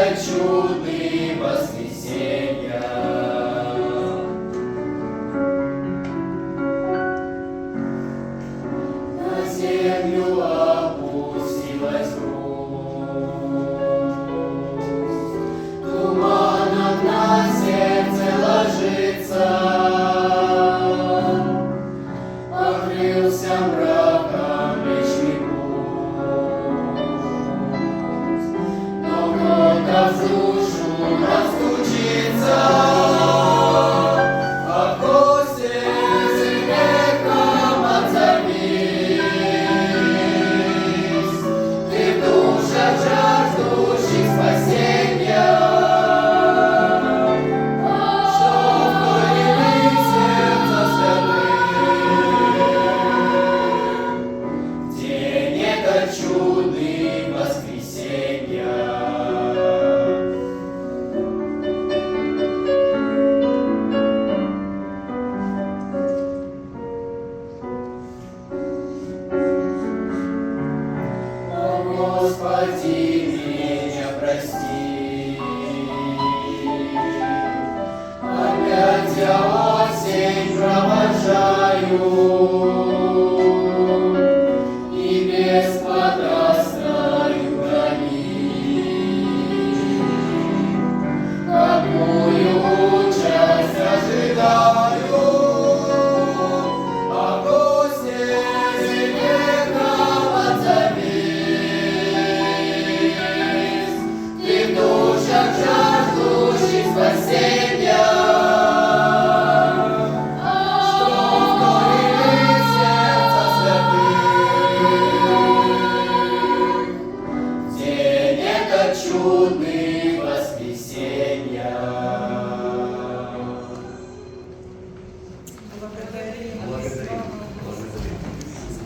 это чудный воскресенья. На землю опустилась грусть, туманом на сердце ложится, покрылся мраком вечный путь, но кто-то в душу настучится, а гости с эхом отзовись. Ты в душах жаждущих спасения, что вкорили сердца святых. День этот чудный воскресенья. О, Господи, меня прости, опять я осень провожаю.